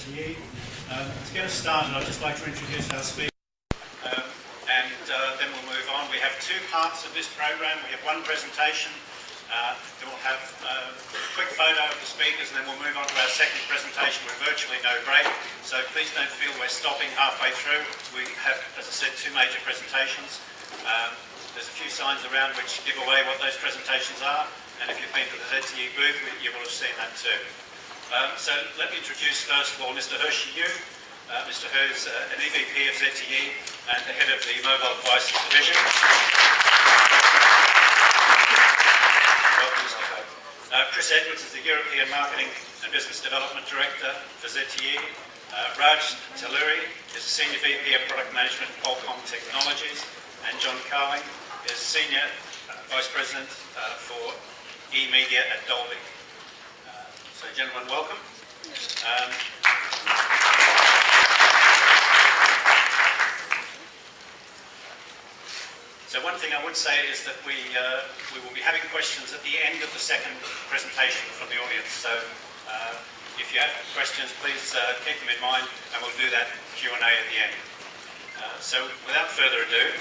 ZTE. To get us started, I'd just like to introduce our speaker. Then we'll move on. We have two parts of this program. We have one presentation, then we'll have a quick photo of the speakers, and then we'll move on to our second presentation with virtually no break. So please don't feel we're stopping halfway through. We have, as I said, two major presentations. There's a few signs around which give away what those presentations are, and if you've been to the ZTE booth, you will have seen that too. So let me introduce first of all Mr. Hershey Yu. Mr. He is an EVP of ZTE and the head of the Mobile Devices Division. Chris Edwards is the European Marketing and Business Development Director for ZTE. Raj Talluri is the Senior VP of Product Management at Qualcomm Technologies. And John Carling is Senior Vice President for E-Media at Dolby. So gentlemen, welcome. So one thing I would say is that we will be having questions at the end of the second presentation from the audience. So if you have questions, please keep them in mind, and we'll do that Q&A at the end. So without further ado,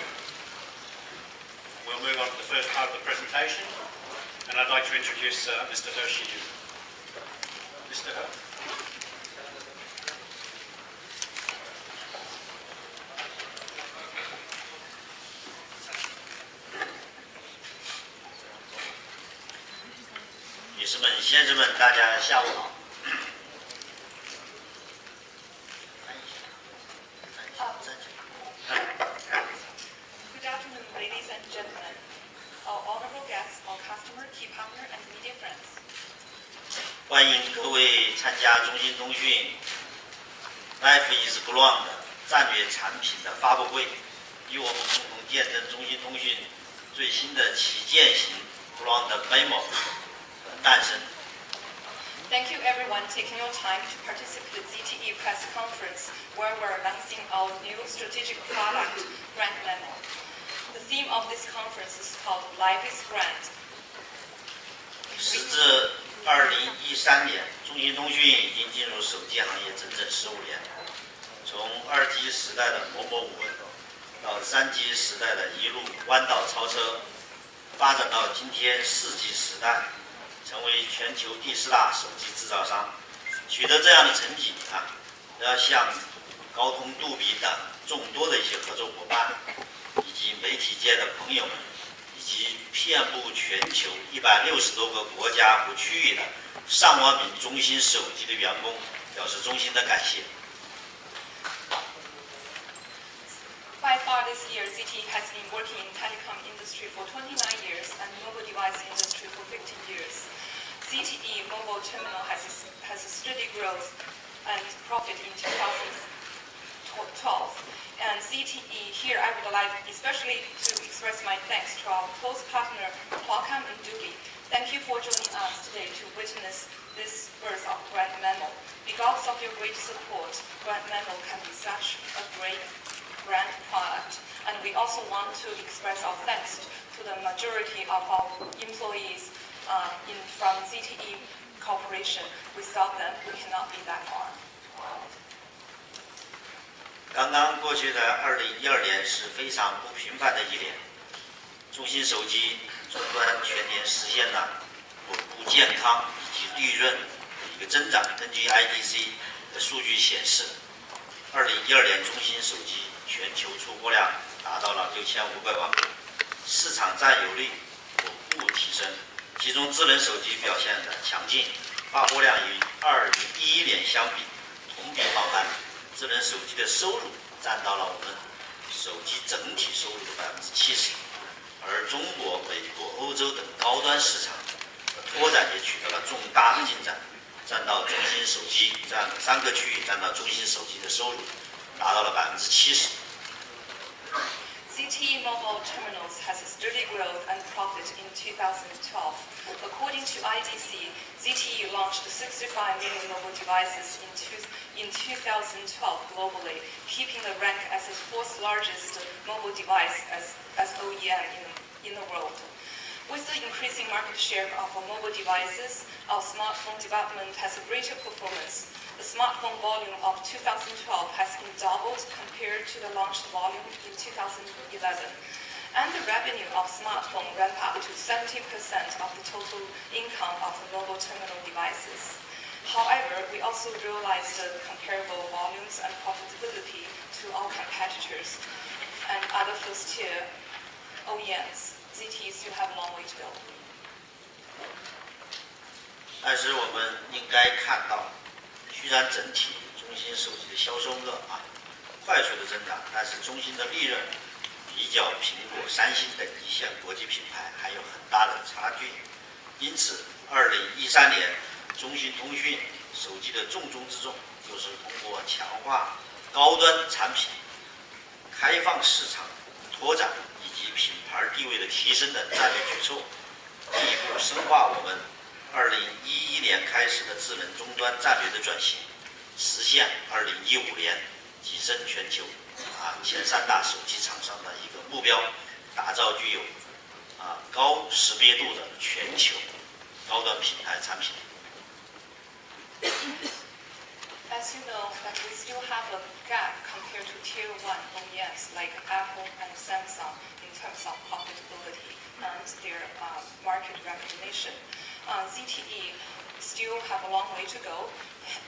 we'll move on to the first part of the presentation, and I'd like to introduce Mr. Hershey Yu. Mr. He.女士们、先生们，大家下午好。Good afternoon, ladies and gentlemen, our honorable guests, our customer, key partner, and media friends. 欢迎各位参加中兴通讯 Life is Ground 战略产品的发布会，与我们共同见证中兴通讯最新的旗舰型 Ground Memo 诞生。Thank you everyone taking your time to participate in the ZTE press conference where we're announcing our new strategic product, Grand Memo. The theme of this conference is called Life is Grand. 时至2013年，中兴通讯已经进入手机行业整整15年，从2G 时代的默默无闻，到3G 时代的一路弯道超车，发展到今天4G 时代。成为全球第4大手机制造商，取得这样的成绩要向高通、杜比等众多的一些合作伙伴，以及媒体界的朋友们，以及遍布全球160多个国家和区域的上万名中兴手机的员工，表示衷心的感谢。By far this year, ZTE has been working in telecom industry for 29 years and mobile device industry for 15 years. ZTE Mobile Terminal has a steady growth and profit in 2012. And ZTE, here I would like especially to express my thanks to our close partner, Qualcomm and Dolby. Thank you for joining us today to witness this birth of Grand Memo. Because of your great support, Grand Memo can be such a great brand product. And we also want to express our thanks to the majority of our employees from ZTE Corporation. Without them, we cannot be that far. 刚刚过去的2012年是非常不平凡的一年，中兴手机终端全年实现了稳步健康以及利润的一个增长。根据 IDC 的数据显示，2012年中兴手机全球出货量达到了6500万部，市场占有率稳步提升。其中智能手机表现的强劲，发货量与2011年相比同比放缓，智能手机的收入占到了我们手机整体收入的70%，而中国、美国、欧洲等高端市场的拓展也取得了重大的进展，占到中兴手机这样的3个区域占到中兴手机的收入达到了70%。ZTE Mobile Terminals has a steady growth and profit in 2012. According to IDC, ZTE launched 65 million mobile devices in 2012 globally, keeping the rank as the 4th largest mobile device as OEM in the world. With the increasing market share of mobile devices, our smartphone development has a greater performance. The smartphone volume of 2012 has been doubled compared to the launched volume in 2011. And the revenue of smartphone ramped up to 70% of the total income of mobile terminal devices. However, we also realized the comparable volumes and profitability to our competitors and other first-tier OEMs. ZTE still have a long way to go. 但是我们应该看到，虽然整体中兴手机的销售额快速的增长，但是中兴的利润比较苹果、三星等一线国际品牌还有很大的差距。因此，2013年中兴通讯手机的重中之重就是通过强化高端产品、开放市场拓展以及品牌地位的提升的战略举措，进一步深化我们2011年开始的智能终端战略的转型，实现2015年跻身全球前3大手机厂商的一个目标，打造具有高识别度的全球高端品牌产品。As you know, that we still have a gap compared to Tier 1 OEMs like Apple and Samsung in terms of profitability and their market recognition. ZTE still have a long way to go.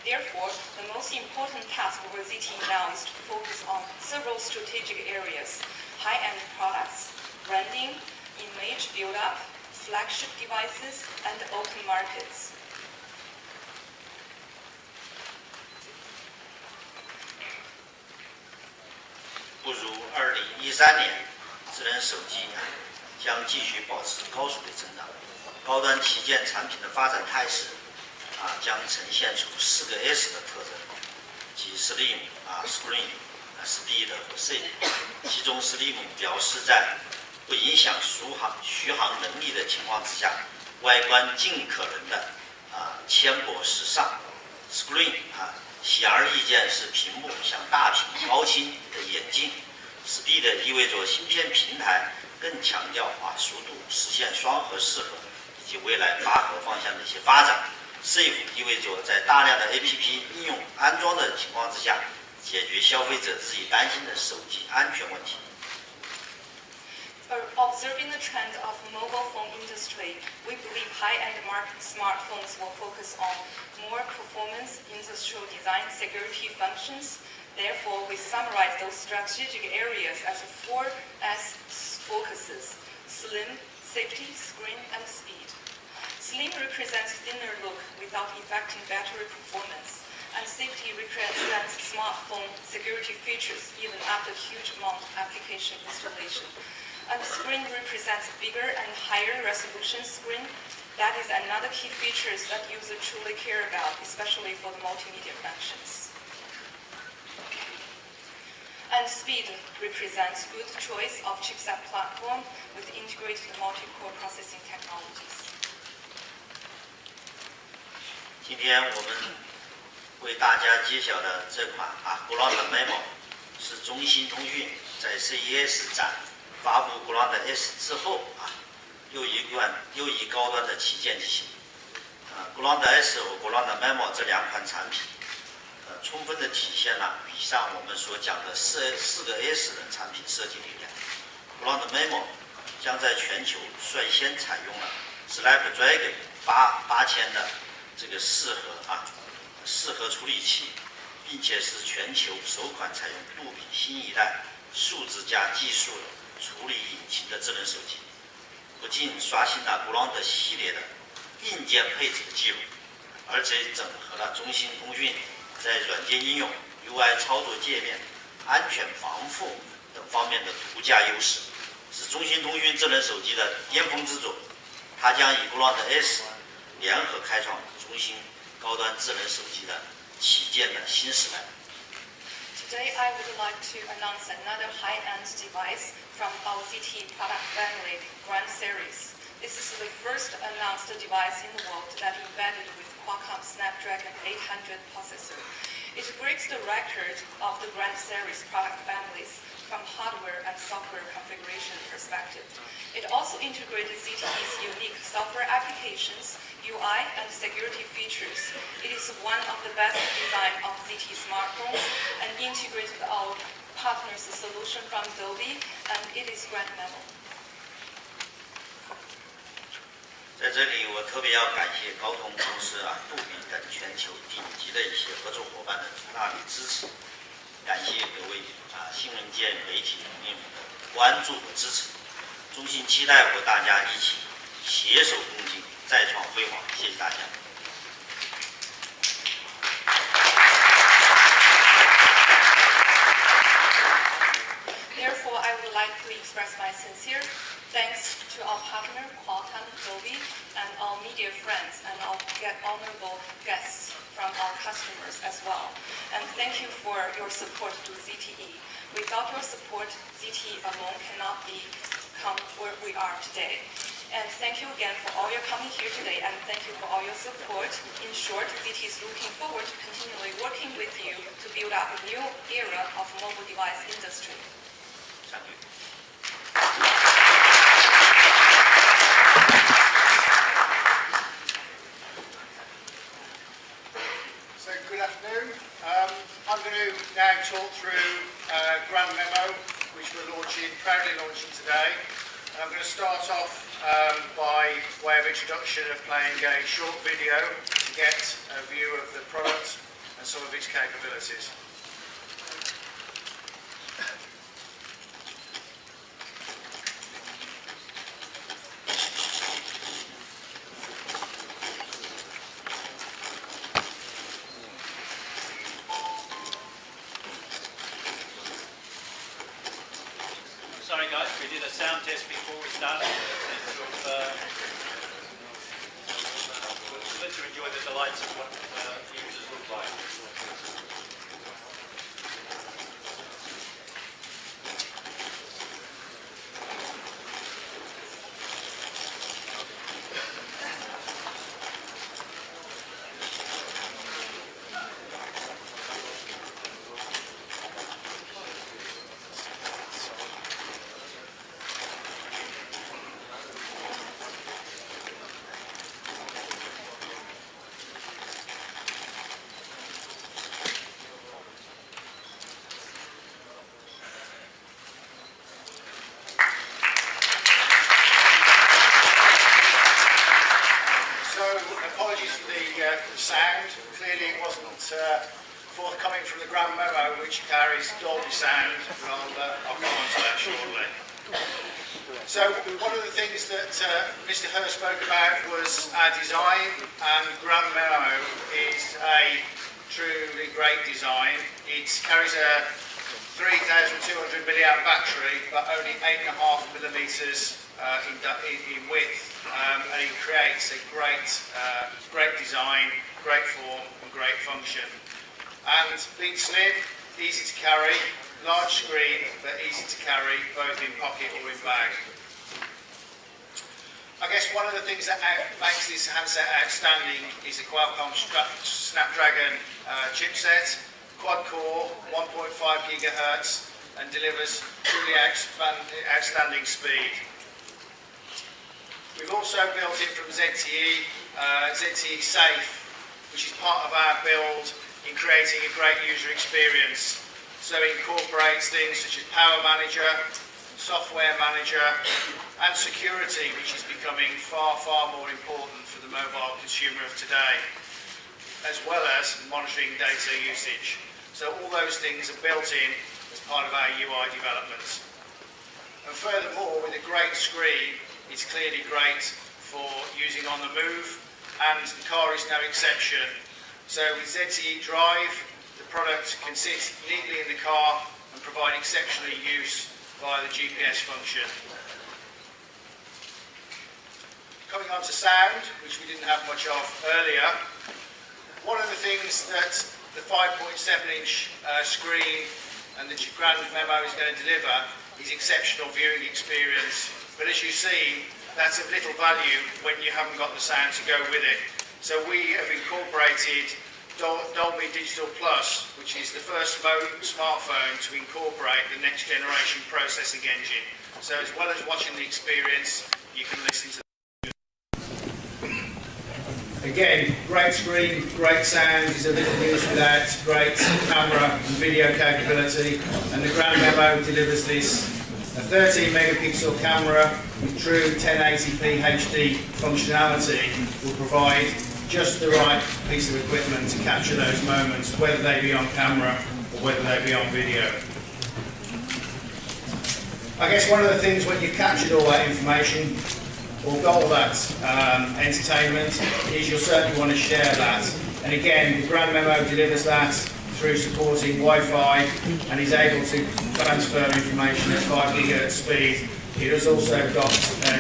Therefore, the most important task for ZTE now is to focus on several strategic areas: high-end products, branding, image build-up, flagship devices, and open markets. 不如2013年，智能手机将继续保持高速的增长，高端旗舰产品的发展态势将呈现出4个 S 的特征，即 Slim、Screen、Speed 和 Safe。其中 Slim 表示在不影响续航能力的情况之下，外观尽可能的纤薄时尚。Screen 显而易见是屏幕像大屏高清的眼镜。Speed 意味着芯片平台更强调速度，实现双核四核以及未来8核方向的一些发展。Safe 意味着在大量的 APP 应用安装的情况之下，解决消费者日益担心的手机安全问题。Observing the trend of the mobile phone industry, we believe high-end market smartphones will focus on more performance, industrial design, security functions. Therefore, we summarize those strategic areas as 4 S focuses: slim, safety, screen, and speed. Slim represents thinner look without affecting battery performance, and safety represents smartphone security features even after huge amount of application installation. And screen represents bigger and higher resolution screen. That is another key features that users truly care about, especially for the multimedia functions. And speed represents good choice of chipset platform with integrated multi-core processing technologies. 今天我们为大家揭晓的这款Ground Memo 是中兴通讯在 CES 展发布 Ground S 之后又一高端的旗舰机型。Ground S 和 Ground Memo 这2款产品，充分的体现了以上我们所讲的4个 S 的产品设计理念。Ground Memo 将在全球率先采用了 Snapdragon 8000的这个4核处理器，并且是全球首款采用杜比新一代数字加技术处理引擎的智能手机，不仅刷新了 Ground 系列的硬件配置的记录，而且整合了中兴通讯在软件应用、UI 操作界面、安全防护等方面的独家优势，是中兴通讯智能手机的巅峰之作。它将与 Ground S 联合开创中兴高端智能手机的旗舰的新时代。Today, I would like to announce another high-end device from our ZTE product family, Grand Series. This is the first announced device in the world that embedded with Qualcomm Snapdragon 800 processor. It breaks the record of the Grand Series product families from hardware and software configuration perspective. It also integrated ZTE's unique software applications, UI, and security features. It is one of the best design of ZTE smartphones and integrated our partners' solution from Adobe, and it is Grand Memo. 在这里，我特别要感谢高通公司杜比等全球顶级的一些合作伙伴的大力支持，感谢各位新闻界媒体朋友们的关注和支持。衷心期待和大家一起携手共进，再创辉煌。谢谢大家。Therefore, I would like to express my sincere thanks to our partner, Qualcomm, Adobe, and our media friends and our honorable guests from our customers as well. And thank you for your support to ZTE. Without your support, ZTE alone cannot become where we are today. And thank you again for all your coming here today, and thank you for all your support. In short, ZTE is looking forward to continually working with you to build up a new era of mobile device industry. Thank you. So good afternoon. I'm going to now talk through Grand Memo, which we're proudly launching today. And I'm going to start off by way of introduction of playing a short video to get a view of the product and some of its capabilities. Sorry guys, we did a sound test before we started. We'll let you enjoy the delights of what users look like. Apologies for the sound. Clearly it wasn't forthcoming from the Grand Memo, which carries Dolby sound. I'll come on to that shortly. So one of the things that Mr. Herr spoke about was our design, and Grand Memo is a truly great design. It carries a 3,200 milliamp battery, but only 8.5 millimeters in width, and it creates a great design, great form, and great function. And being slim, easy to carry, large screen, but easy to carry both in pocket or in bag. I guess one of the things that makes this handset outstanding is the Qualcomm Snapdragon chipset, quad-core, 1.5 gigahertz, and delivers truly outstanding speed. We've also built in from ZTE, ZTE Safe, which is part of our build in creating a great user experience. So it incorporates things such as Power Manager, Software Manager, and security, which is becoming far, far more important for the mobile consumer of today, as well as monitoring data usage. So all those things are built in as part of our UI developments. And furthermore, with a great screen, it's clearly great for using on the move, and the car is no exception. So with ZTE Drive, the product can sit neatly in the car and provide exceptional use via the GPS function. Coming on to sound, which we didn't have much of earlier, one of the things that the 5.7-inch screen and the Grand Memo is going to deliver is exceptional viewing experience. But as you see, that's of little value when you haven't got the sound to go with it. So we have incorporated Dolby Digital Plus, which is the first smartphone to incorporate the next generation processing engine. So as well as watching the experience, you can listen to. Again, great screen, great sound, is a little used without great camera and video capability, and the Grand Memo delivers this. A 13 megapixel camera with true 1080p HD functionality will provide just the right piece of equipment to capture those moments, whether they be on camera or whether they be on video. I guess one of the things when you've captured all that information or got all that entertainment is you'll certainly want to share that. And again, the Grand Memo delivers that through supporting Wi-Fi and is able to transfer information at 5 gigahertz speed. It has also got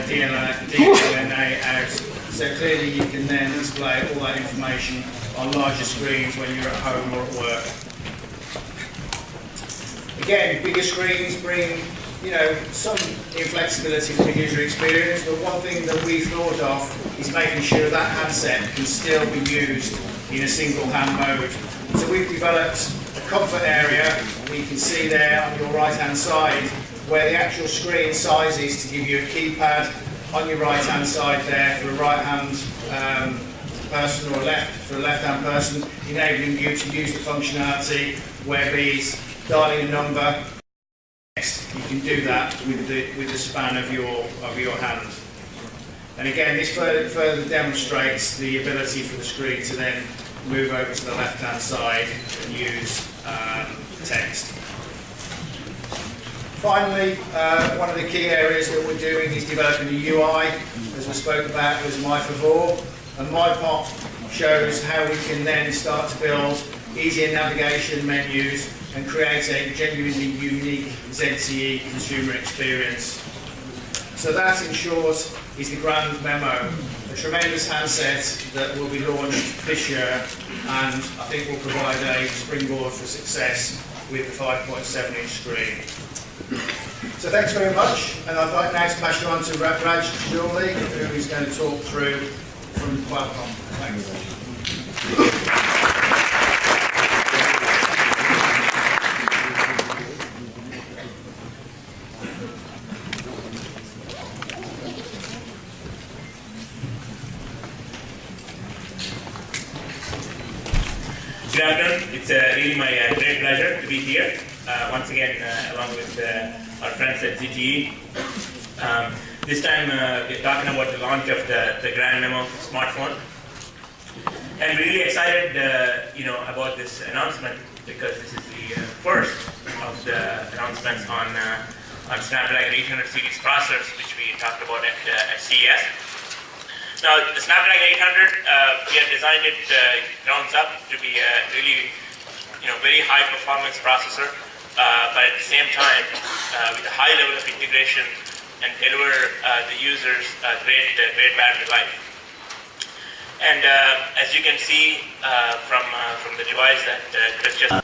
DLNA out, so clearly you can then display all that information on larger screens when you're at home or at work. Again, bigger screens bring some inflexibility for the user experience, but one thing that we've thought of is making sure that handset can still be used in a single hand mode. So we've developed a comfort area, and you can see there on your right hand side where the actual screen size is to give you a keypad on your right hand side there for a right hand person or for a left hand person, enabling you to use the functionality where these dialing a number. You can do that with the span of your hand. And again, this further demonstrates the ability for the screen to then move over to the left-hand side and use text. Finally, one of the key areas that we're doing is developing a UI, as we spoke about, was My Favor, and MyPop shows how we can then start to build easier navigation menus and create a genuinely unique ZTE consumer experience. So that, in short, is the Grand Memo, a tremendous handset that will be launched this year and I think will provide a springboard for success with the 5.7-inch screen. So thanks very much, and I'd like now to pass you on to Raj Julie, who is going to talk through from Qualcomm. Thanks. Good afternoon. It's really my great pleasure to be here once again along with our friends at ZTE. This time we're talking about the launch of the Grand Memo smartphone. I'm really excited about this announcement because this is the first of the announcements on Snapdragon 800 series processors, which we talked about at CES. Now, the Snapdragon 800, we have designed it grounds up to be a really, very high performance processor, but at the same time, with a high level of integration and deliver the users great battery life. And as you can see from the device that Chris just